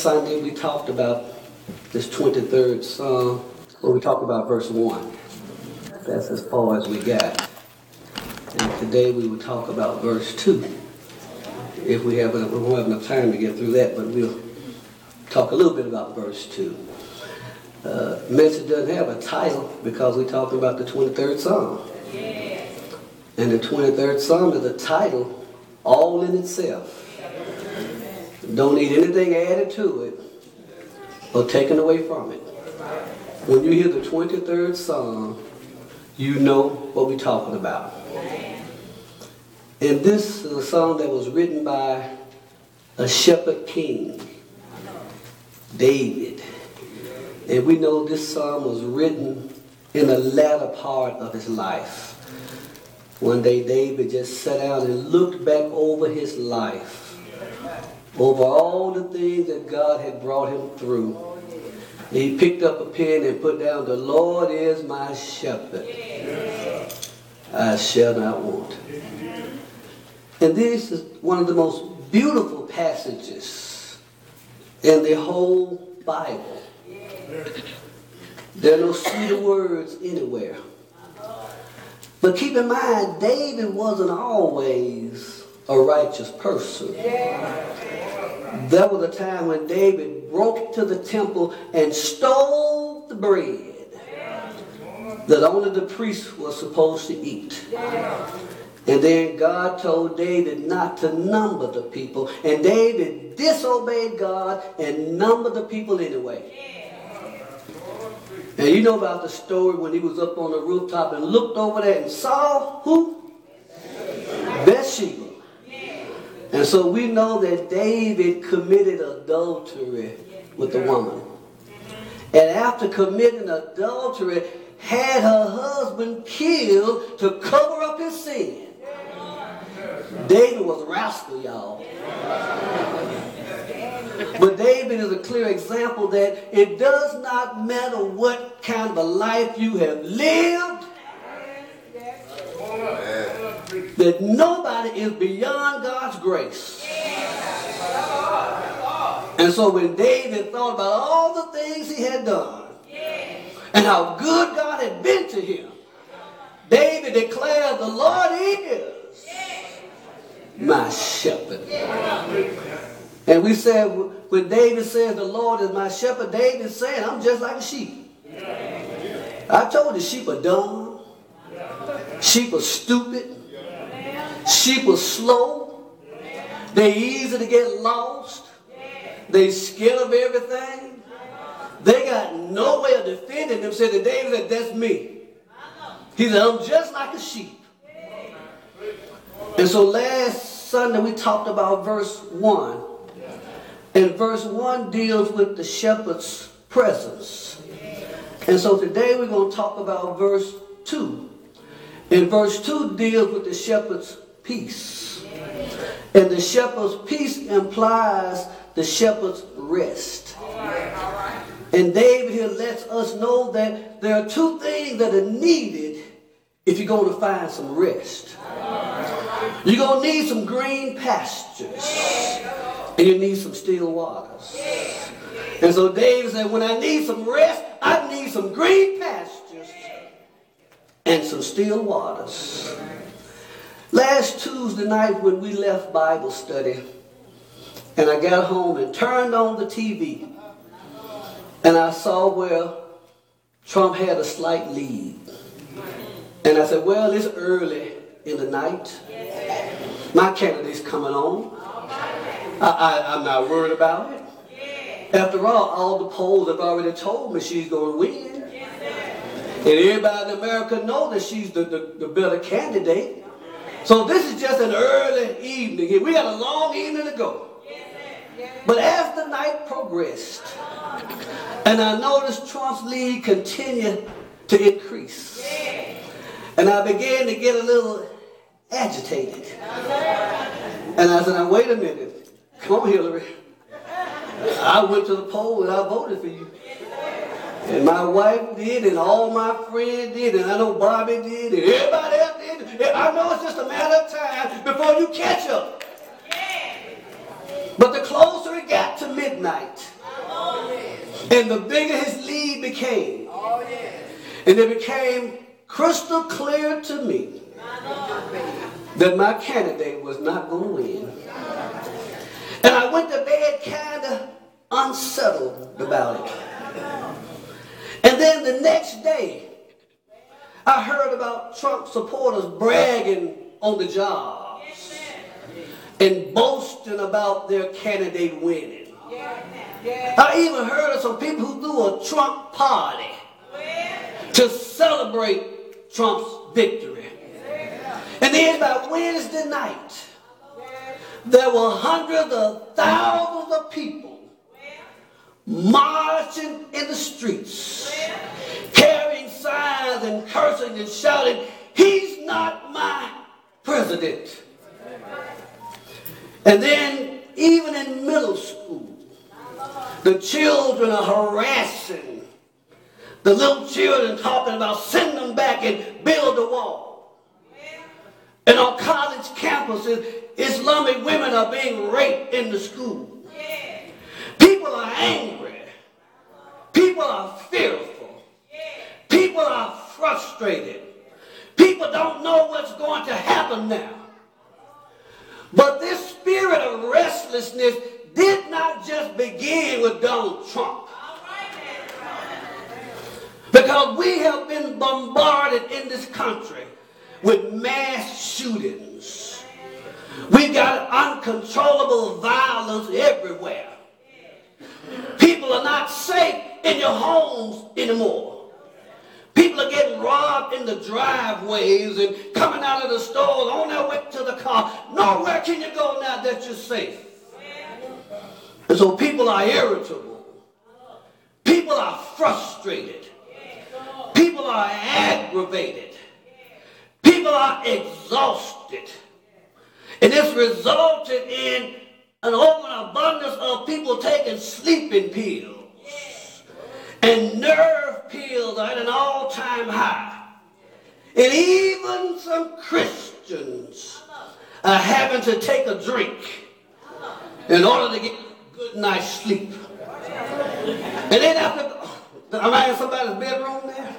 Sunday we talked about this 23rd Psalm, where we talked about verse 1. That's as far as we got. And today we will talk about verse 2. If we won't have enough time to get through that, but we'll talk a little bit about verse 2. Message doesn't have a title because we're talking about the 23rd Psalm. And the 23rd Psalm is a title all in itself. Don't need anything added to it or taken away from it. When you hear the 23rd Psalm, you know what we're talking about. And this is a song that was written by a shepherd king, David. And we know this psalm was written in the latter part of his life. One day David just sat down and looked back over his life, over all the things that God had brought him through. And he picked up a pen and put down, "The Lord is my shepherd. I shall not want." And this is one of the most beautiful passages in the whole Bible. There are no sweeter words anywhere. But keep in mind, David wasn't always a righteous person. There was a time when David broke into the temple and stole the bread that only the priest was supposed to eat. And then God told David not to number the people. And David disobeyed God and numbered the people anyway. And you know about the story when he was up on the rooftop and looked over there and saw who? Bathsheba. And so we know that David committed adultery with the woman. And after committing adultery, had her husband killed to cover up his sin. David was a rascal, y'all. But David is a clear example that it does not matter what kind of a life you have lived, that nobody is beyond God's grace. And so when David thought about all the things he had done and how good God had been to him, David declared, "The Lord is my shepherd." And we said, when David says the Lord is my shepherd, David's saying, I'm just like a sheep. I told you sheep are dumb. Sheep are stupid. Sheep are slow. They're easy to get lost. They're scared of everything. They got no way of defending themselves. And David said, that's me. He said, I'm just like a sheep. And so last Sunday we talked about verse 1. And verse 1 deals with the shepherd's presence. And so today we're going to talk about verse 2. And verse 2 deals with the shepherd's peace. And the shepherd's peace implies the shepherd's rest. And David here lets us know that there are two things that are needed if you're going to find some rest. You're going to need some green pastures. And you need some still waters. And so David said, when I need some rest, I need some green pastures and some still waters. Last Tuesday night when we left Bible study, and I got home and turned on the TV, and I saw where Trump had a slight lead. And I said, well, it's early in the night. My candidate's coming on. I'm not worried about it. After all the polls have already told me she's going to win. And everybody in America knows that she's the better candidate. So this is just an early evening. We got a long evening to go. But as the night progressed, and I noticed Trump's lead continued to increase. And I began to get a little agitated. And I said, now wait a minute. Come on, Hillary. I went to the poll and I voted for you. And my wife did, and all my friends did, and I know Bobby did, and everybody else did. I know it's just a matter of time before you catch up. But the closer it got to midnight, And the bigger his lead became. And it became crystal clear to me that my candidate was not going to win. And I went to bed kind of unsettled about it. And then the next day, I heard about Trump supporters bragging on the jobs and boasting about their candidate winning. I even heard of some people who threw a Trump party to celebrate Trump's victory. And then by Wednesday night, there were hundreds of thousands of people marching in the streets, carrying signs and cursing and shouting, "He's not my president." And then even in middle school, the children are harassing the little children, talking about send them back and build a wall. And on college campuses, Islamic women are being raped in the school. People are angry. People are fearful. People are frustrated. People don't know what's going to happen now. But this spirit of restlessness did not just begin with Donald Trump. Because we have been bombarded in this country with mass shootings. We've got uncontrollable violence everywhere. People are not safe in your homes anymore. People are getting robbed in the driveways and coming out of the stores on their way to the car. Nowhere can you go now that you're safe. And so people are irritable. People are frustrated. People are aggravated. People are exhausted. And it's resulted in an overabundance of people taking sleeping pills. And nerve pills are at an all-time high. And even some Christians are having to take a drink in order to get a good night's sleep. And then after, am I in somebody's bedroom there?